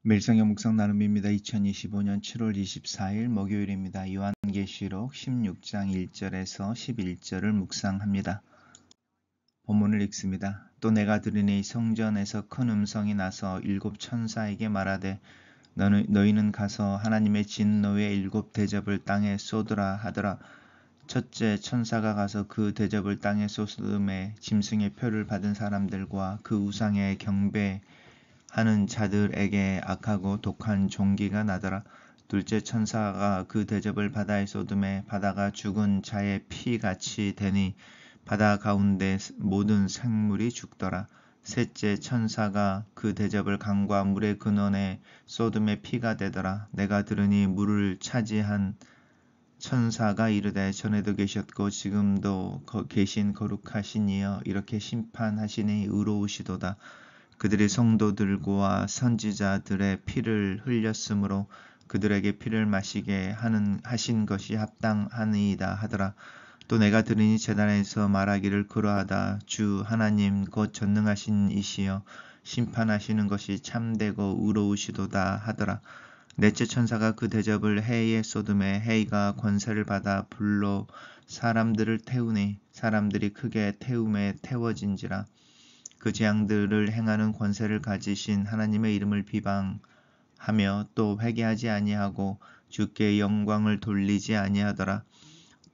매일성경 묵상 나눔입니다. 2025년 7월 24일 목요일입니다. 요한계시록 16장 1절에서 11절을 묵상합니다. 본문을 읽습니다. 또 내가 들으니 성전에서 큰 음성이 나서 일곱 천사에게 말하되 너희는 가서 하나님의 진노의 일곱 대접을 땅에 쏟으라 하더라. 첫째 천사가 가서 그 대접을 땅에 쏟음에 짐승의 표를 받은 사람들과 그 우상에 경배하는 자들에게 악하고 독한 종기가 나더라. 둘째 천사가 그 대접을 바다에 쏟음에 바다가 죽은 자의 피같이 되니 바다 가운데 모든 생물이 죽더라. 셋째 천사가 그 대접을 강과 물의 근원에 쏟음에 피가 되더라. 내가 들으니 물을 차지한 천사가 이르되 전에도 계셨고 지금도 계신 거룩하신 이여 이렇게 심판하시니 의로우시도다. 그들이 성도들과 선지자들의 피를 흘렸으므로 그들에게 피를 마시게 하신 것이 합당하니이다 하더라. 또 내가 들으니 제단에서 말하기를 그러하다. 주 하나님 곧 전능하신 이시여 심판하시는 것이 참되고 의로우시도다 하더라. 넷째 천사가 그 대접을 해에 쏟음에 해가 권세를 받아 불로 사람들을 태우니 사람들이 크게 태움에 태워진지라. 그 재앙들을 행하는 권세를 가지신 하나님의 이름을 비방하며 또 회개하지 아니하고 주께 영광을 돌리지 아니하더라.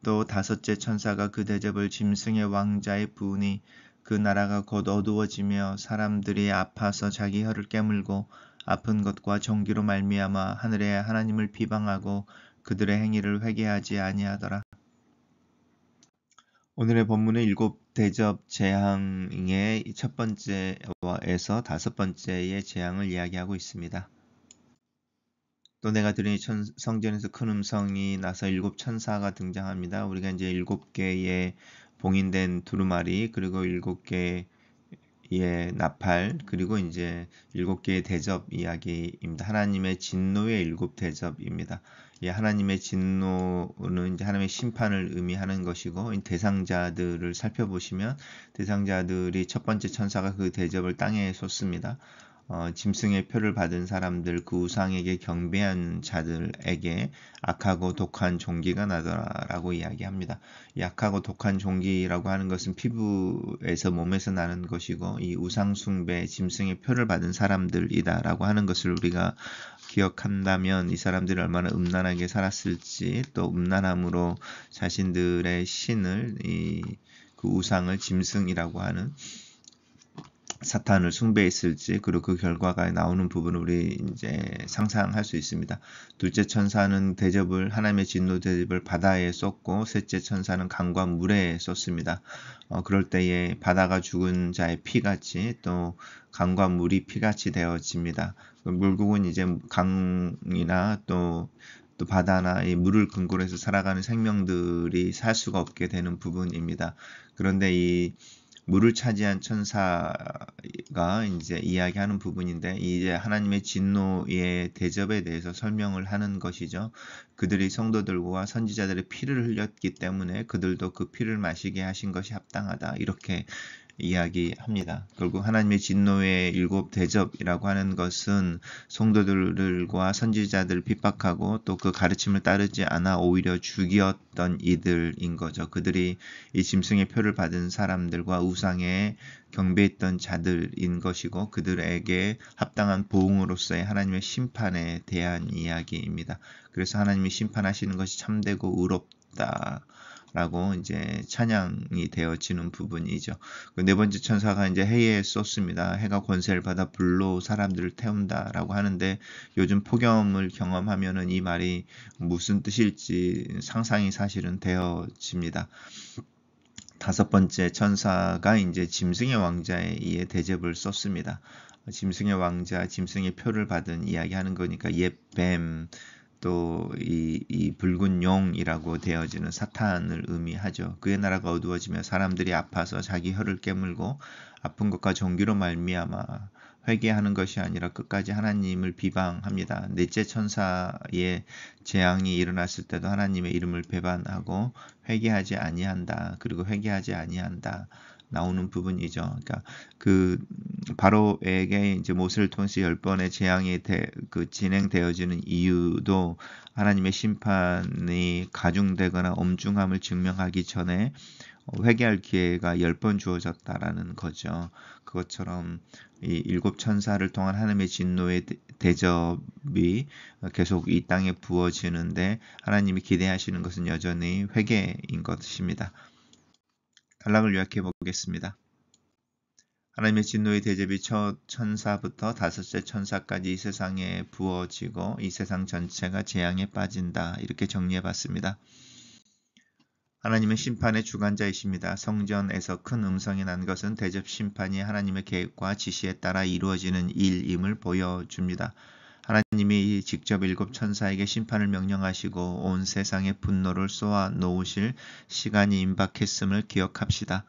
또 다섯째 천사가 그 대접을 짐승의 왕자에 부으니 그 나라가 곧 어두워지며 사람들이 아파서 자기 혀를 깨물고 아픈 것과 종기로 말미암아 하늘의 하나님을 비방하고 그들의 행위를 회개하지 아니하더라. 오늘의 본문은 일곱 대접 재앙의 첫 번째에서 다섯 번째의 재앙을 이야기하고 있습니다. 또 내가 들으니 성전에서 큰 음성이 나서 일곱 천사가 등장합니다. 우리가 이제 일곱 개의 봉인된 두루마리 그리고 일곱 개의 나팔 그리고 이제 일곱 개의 대접 이야기입니다. 하나님의 진노의 일곱 대접입니다. 하나님의 진노는 이제 하나님의 심판을 의미하는 것이고 대상자들을 살펴보시면 대상자들이 첫 번째 천사가 그 대접을 땅에 쏟습니다. 짐승의 표를 받은 사람들 그 우상에게 경배한 자들에게 악하고 독한 종기가 나더라라고 이야기합니다. 이 악하고 독한 종기라고 하는 것은 피부에서 몸에서 나는 것이고 이 우상 숭배 짐승의 표를 받은 사람들이다라고 하는 것을 우리가 기억한다면 이 사람들이 얼마나 음란하게 살았을지 또 음란함으로 자신들의 신을 그 우상을 짐승이라고 하는 사탄을 숭배했을지 그리고 그 결과가 나오는 부분을 우리 이제 상상할 수 있습니다. 둘째 천사는 대접을 하나님의 진노 대접을 바다에 쏟고 셋째 천사는 강과 물에 쏟습니다. 그럴 때에 바다가 죽은 자의 피같이 또 강과 물이 피같이 되어집니다. 결국은 이제 강이나 또 바다나 이 물을 근거로 해서 살아가는 생명들이 살 수가 없게 되는 부분입니다. 그런데 이 물을 차지한 천사가 이제 이야기하는 부분인데 이제 하나님의 진노의 대접에 대해서 설명을 하는 것이죠. 그들이 성도들과 선지자들의 피를 흘렸기 때문에 그들도 그 피를 마시게 하신 것이 합당하다. 이렇게 이야기합니다. 결국 하나님의 진노의 일곱 대접이라고 하는 것은 성도들과 선지자들을 핍박하고 또 그 가르침을 따르지 않아 오히려 죽였던 이들인 거죠. 그들이 이 짐승의 표를 받은 사람들과 우상에 경배했던 자들인 것이고 그들에게 합당한 보응으로서의 하나님의 심판에 대한 이야기입니다. 그래서 하나님이 심판하시는 것이 참되고 의롭다. 라고 이제 찬양이 되어지는 부분이죠. 그 네 번째 천사가 이제 해에 쏟습니다. 해가 권세를 받아 불로 사람들을 태운다라고 하는데 요즘 폭염을 경험하면은 이 말이 무슨 뜻일지 상상이 사실은 되어집니다. 다섯 번째 천사가 이제 짐승의 왕자에 의해 대접을 쏟습니다. 짐승의 왕자, 짐승의 표를 받은 이야기하는 거니까 옛뱀 또 이 붉은 용이라고 되어지는 사탄을 의미하죠. 그의 나라가 어두워지며 사람들이 아파서 자기 혀를 깨물고 아픈 것과 종기로 말미암아 회개하는 것이 아니라 끝까지 하나님을 비방합니다. 넷째 천사의 재앙이 일어났을 때도 하나님의 이름을 배반하고 회개하지 아니한다. 그리고 회개하지 아니한다. 나오는 부분이죠. 그러니까 그 바로에게 이제 모세를 통해서 10번의 재앙이 진행되어지는 이유도 하나님의 심판이 가중되거나 엄중함을 증명하기 전에 회개할 기회가 10번 주어졌다라는 거죠. 그것처럼 이 7천사를 통한 하나님의 진노의 대접이 계속 이 땅에 부어지는데 하나님이 기대하시는 것은 여전히 회개인 것입니다. 단락을 요약해 보겠습니다. 하나님의 진노의 대접이 첫 천사부터 다섯째 천사까지 이 세상에 부어지고 이 세상 전체가 재앙에 빠진다. 이렇게 정리해 봤습니다. 하나님은 심판의 주관자이십니다. 성전에서 큰 음성이 난 것은 대접 심판이 하나님의 계획과 지시에 따라 이루어지는 일임을 보여줍니다. 하나님이 직접 7천사에게 심판을 명령하시고 온 세상에 분노를 쏘아 놓으실 시간이 임박했음을 기억합시다.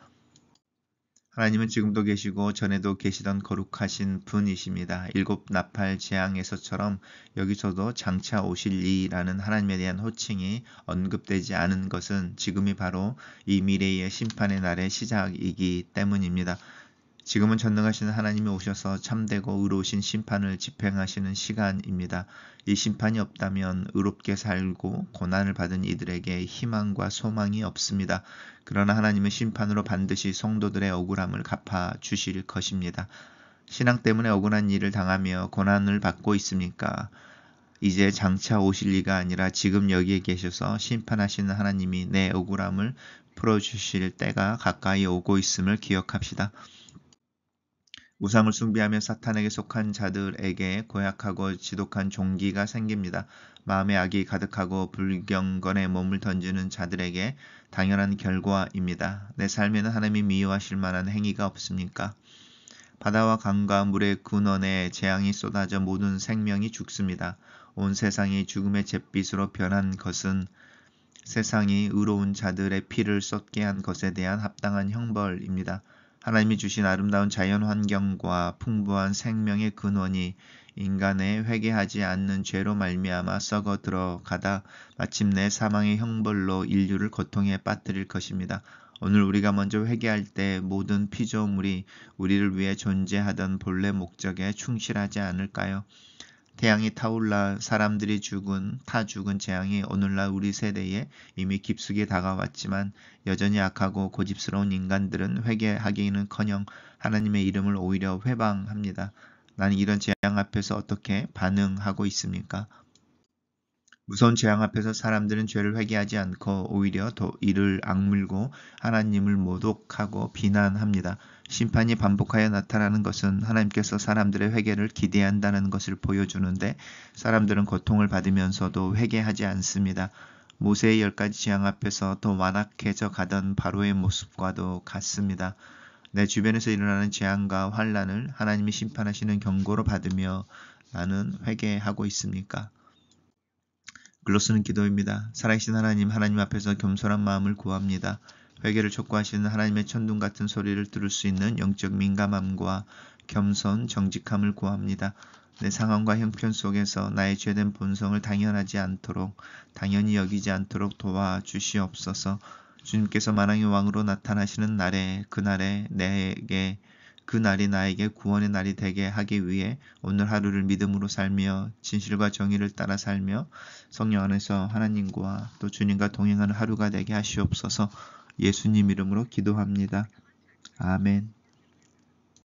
하나님은 지금도 계시고 전에도 계시던 거룩하신 분이십니다. 7 나팔 재앙에서처럼 여기서도 장차 오실 이라는 하나님에 대한 호칭이 언급되지 않은 것은 지금이 바로 이 미래의 심판의 날의 시작이기 때문입니다. 지금은 전능하신 하나님이 오셔서 참되고 의로우신 심판을 집행하시는 시간입니다. 이 심판이 없다면 의롭게 살고 고난을 받은 이들에게 희망과 소망이 없습니다. 그러나 하나님은 심판으로 반드시 성도들의 억울함을 갚아주실 것입니다. 신앙 때문에 억울한 일을 당하며 고난을 받고 있습니까? 이제 장차 오실 리가 아니라 지금 여기에 계셔서 심판하시는 하나님이 내 억울함을 풀어주실 때가 가까이 오고 있음을 기억합시다. 우상을 숭배하며 사탄에게 속한 자들에게 고약하고 지독한 종기가 생깁니다. 마음의 악이 가득하고 불경건에 몸을 던지는 자들에게 당연한 결과입니다. 내 삶에는 하나님이 미워하실 만한 행위가 없습니까? 바다와 강과 물의 근원에 재앙이 쏟아져 모든 생명이 죽습니다. 온 세상이 죽음의 잿빛으로 변한 것은 세상이 의로운 자들의 피를 쏟게 한 것에 대한 합당한 형벌입니다. 하나님이 주신 아름다운 자연 환경과 풍부한 생명의 근원이 인간의 회개하지 않는 죄로 말미암아 썩어 들어가다 마침내 사망의 형벌로 인류를 고통에 빠뜨릴 것입니다. 오늘 우리가 먼저 회개할 때 모든 피조물이 우리를 위해 존재하던 본래 목적에 충실하지 않을까요? 태양이 타올라 사람들이 타 죽은 재앙이 오늘날 우리 세대에 이미 깊숙이 다가왔지만 여전히 악하고 고집스러운 인간들은 회개하기는커녕 하나님의 이름을 오히려 회방합니다. 나는 이런 재앙 앞에서 어떻게 반응하고 있습니까? 무서운 재앙 앞에서 사람들은 죄를 회개하지 않고 오히려 더 이를 악물고 하나님을 모독하고 비난합니다. 심판이 반복하여 나타나는 것은 하나님께서 사람들의 회개를 기대한다는 것을 보여주는데 사람들은 고통을 받으면서도 회개하지 않습니다. 모세의 10가지 재앙 앞에서 더 완악해져 가던 바로의 모습과도 같습니다. 내 주변에서 일어나는 재앙과 환난을 하나님이 심판하시는 경고로 받으며 나는 회개하고 있습니까? 글로 쓰는 기도입니다. 살아계신 하나님 앞에서 겸손한 마음을 구합니다. 회개를 촉구하시는 하나님의 천둥 같은 소리를 들을 수 있는 영적 민감함과 겸손, 정직함을 구합니다. 내 상황과 형편 속에서 나의 죄된 본성을 당연히 여기지 않도록 도와주시옵소서. 주님께서 만왕의 왕으로 나타나시는 그날이 나에게 구원의 날이 되게 하기 위해 오늘 하루를 믿음으로 살며 진실과 정의를 따라 살며 성령 안에서 하나님과 또 주님과 동행하는 하루가 되게 하시옵소서. 예수님 이름으로 기도합니다. 아멘.